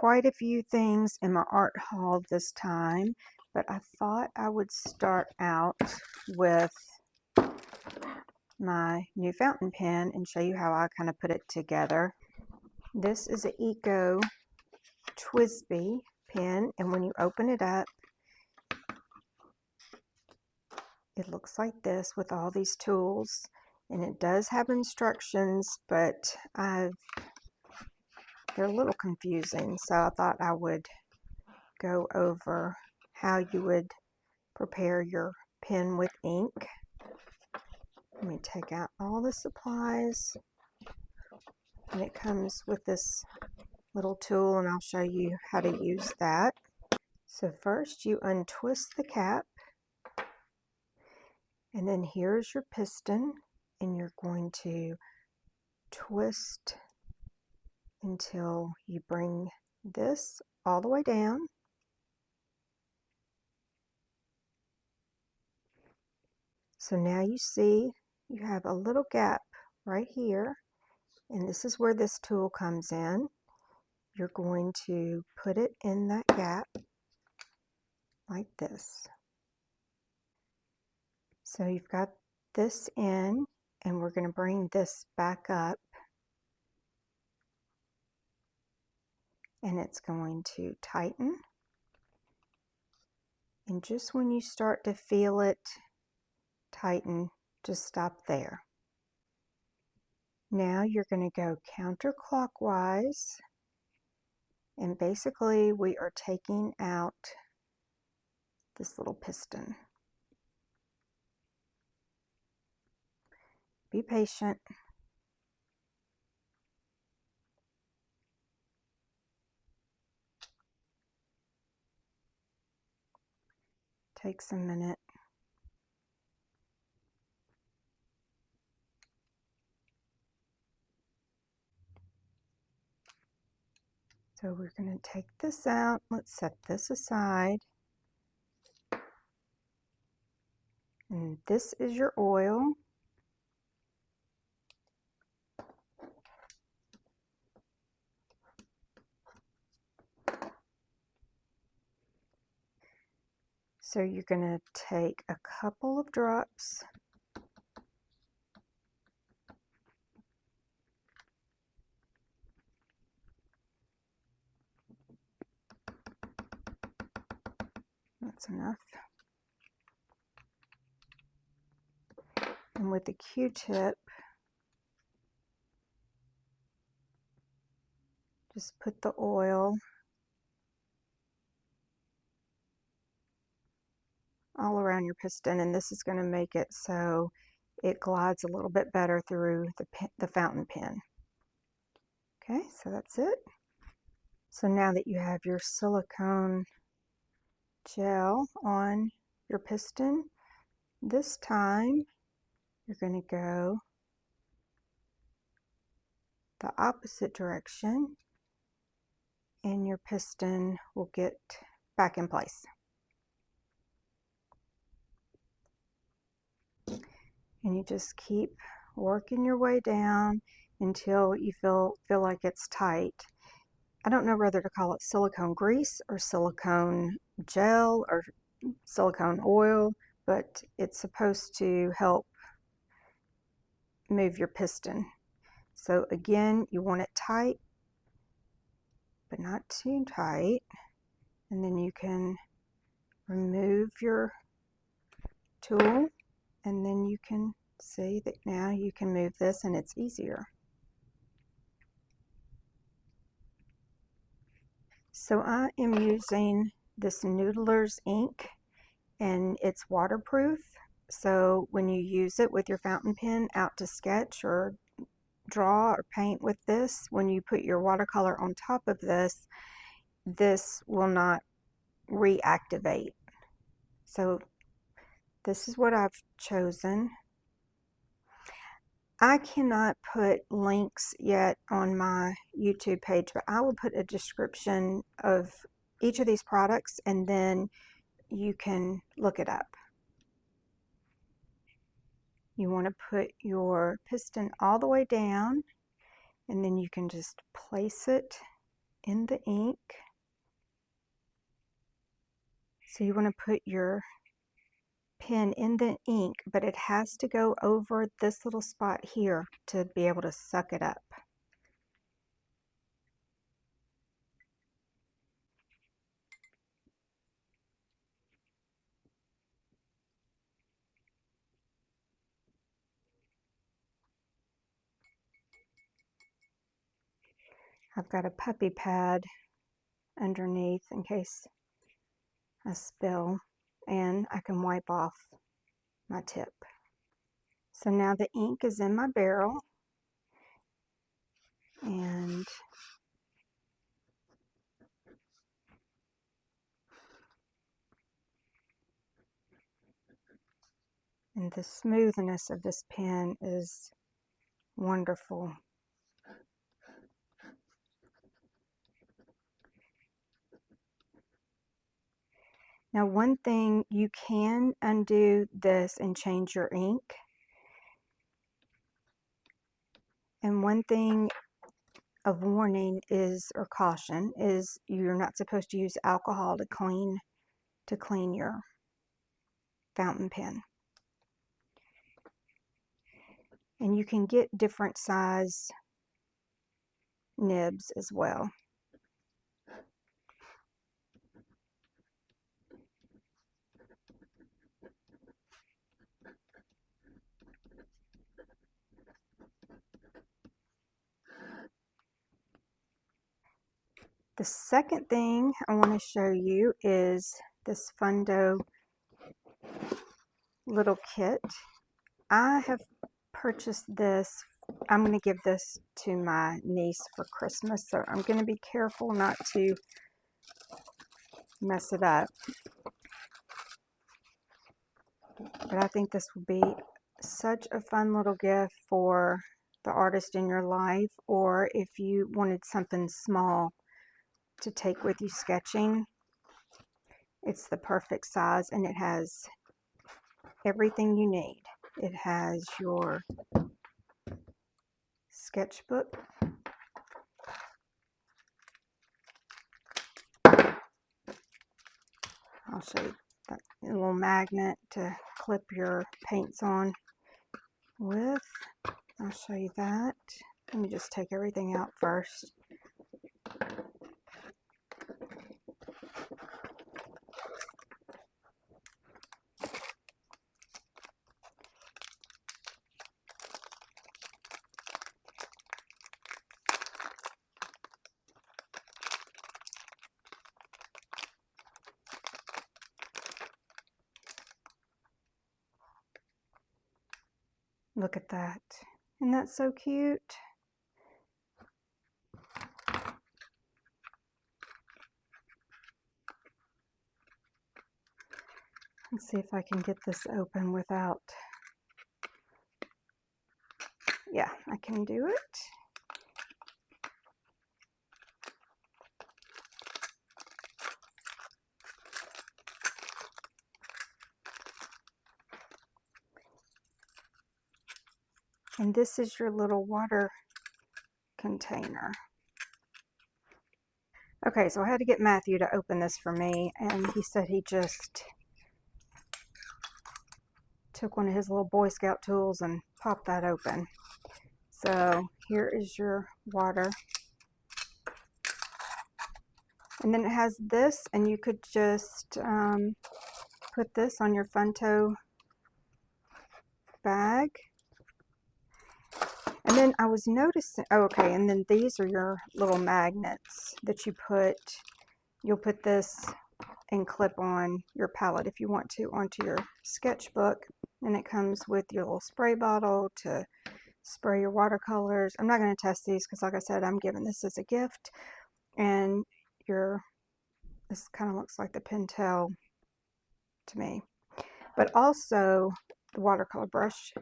quite a few things in my art haul this time, but I thought I would start out with my new fountain pen and show you how I kind of put it together. This is an Eco TWSBI pen, and when you open it up, it looks like this with all these tools, and it does have instructions, but they're a little confusing, so I thought I would go over how you would prepare your pen with ink. Let me take out all the supplies, and it comes with this little tool, and I'll show you how to use that. So first you untwist the cap, and then here's your piston, and you're going to twist until you bring this all the way down. So now you see you have a little gap right here, and this is where this tool comes in. You're going to put it in that gap like this. So you've got this in, and we're going to bring this back up, and it's going to tighten. And just when you start to feel it tighten, just stop there. Now you're going to go counterclockwise, and basically we are taking out this little piston. Be patient. Takes a minute. So we're going to take this out. Let's set this aside. And this is your oil. So you're going to take a couple of drops . That's enough. And with the Q-tip, just put the oil all around your piston, and this is going to make it so it glides a little bit better through the fountain pen. Okay, so that's it. So now that you have your silicone gel on your piston, this time you're going to go the opposite direction, and your piston will get back in place. And you just keep working your way down until you feel like it's tight. I don't know whether to call it silicone grease or silicone gel or silicone oil, but it's supposed to help move your piston. So again, you want it tight, but not too tight. And then you can remove your tool, and then you can see that now you can move this and it's easier. So I am using this Noodlers ink, and it's waterproof. So when you use it with your fountain pen out to sketch or draw or paint with this, when you put your watercolor on top of this, this will not reactivate. So this is what I've chosen. I cannot put links yet on my YouTube page, but I will put a description of each of these products, and then you can look it up. You want to put your piston all the way down, and then you can just place it in the ink. So you want to put your pen in the ink, but it has to go over this little spot here to be able to suck it up. I've got a puppy pad underneath in case I spill, and I can wipe off my tip. So now the ink is in my barrel, and the smoothness of this pen is wonderful. Now, one thing, you can undo this and change your ink. And one thing of warning is, or caution, is you're not supposed to use alcohol to clean your fountain pen. And you can get different size nibs as well. The second thing I want to show you is this Funto little kit. I have purchased this. I'm going to give this to my niece for Christmas, so I'm going to be careful not to mess it up. But I think this would be such a fun little gift for the artist in your life, or if you wanted something small to take with you sketching. It's the perfect size, and it has everything you need. It has your sketchbook, I'll show you that little magnet to clip your paints on with. I'll show you that. Let me just take everything out first. Look at that. Isn't that so cute? Let's see if I can get this open without... Yeah, I can do it. And this is your little water container. Okay, so I had to get Matthew to open this for me, and he said he just took one of his little Boy Scout tools and popped that open. So here is your water. And then it has this, and you could just put this on your Funto bag. And then I was noticing, oh, okay, and then these are your little magnets that you put, you'll put this and clip on your palette if you want to onto your sketchbook. And it comes with your little spray bottle to spray your watercolors. I'm not going to test these because, like I said, I'm giving this as a gift. And this kind of looks like the Pentel to me. But also the watercolor brush.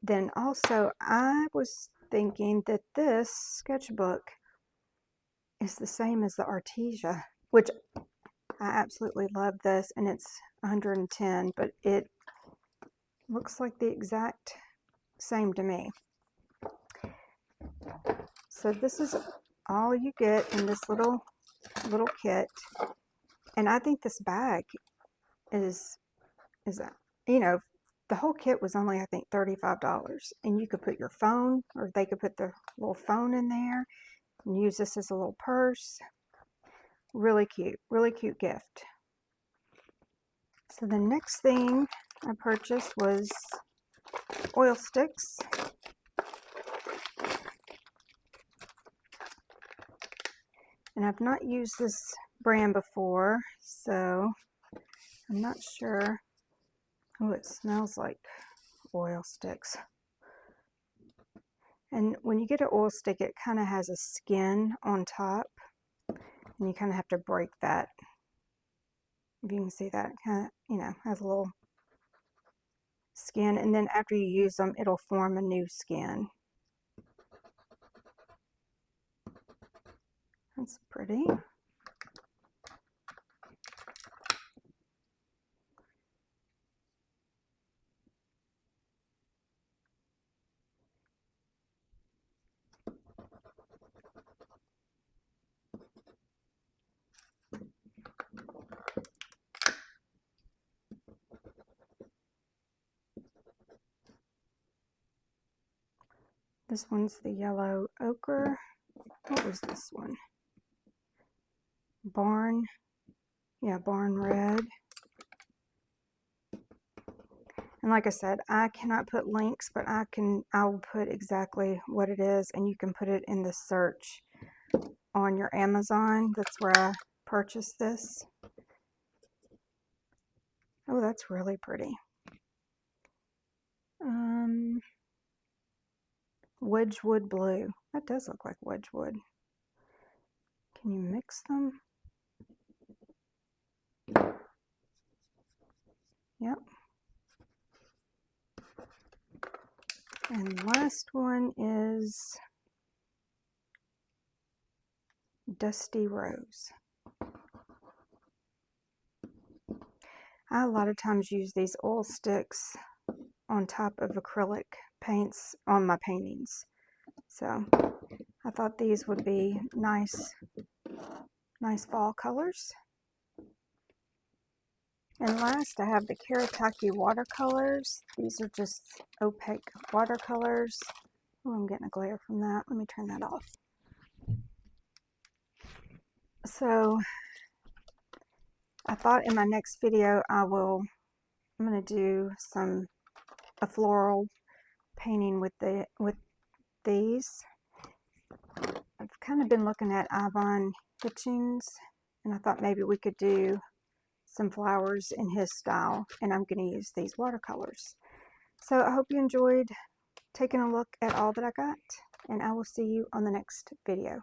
Then also, I was thinking that this sketchbook is the same as the Artesia, which I absolutely love this, and it's 110, but it looks like the exact same to me. So this is all you get in this little kit. And I think this bag is you know, the whole kit was only, I think, $35. And you could put your phone, or they could put the little phone in there and use this as a little purse. Really cute gift. So the next thing I purchased was oil sticks. And I've not used this brand before, so I'm not sure. Oh, it smells like oil sticks. And when you get an oil stick, it kind of has a skin on top, and you kind of have to break that. If you can see that, kind of, has a little skin, and then after you use them, it'll form a new skin. That's pretty. This one's the yellow ochre. What was this one? Barn. Yeah, barn red. And like I said, I cannot put links, but I'll put exactly what it is, and you can put it in the search on your Amazon. That's where I purchased this. Oh, that's really pretty. Wedgwood blue. That does look like Wedgwood. Can you mix them? Yep. And last one is Dusty Rose. I a lot of times use these oil sticks on top of acrylic paints on my paintings. So I thought these would be nice fall colors. And last I have the Kuretake watercolors. These are just opaque watercolors. Oh, I'm getting a glare from that. Let me turn that off. So I thought in my next video I'm going to do a floral painting with these. I've kind of been looking at Ivan Hitchings, and I thought maybe we could do some flowers in his style, and I'm going to use these watercolors. So I hope you enjoyed taking a look at all that I got, and I will see you on the next video.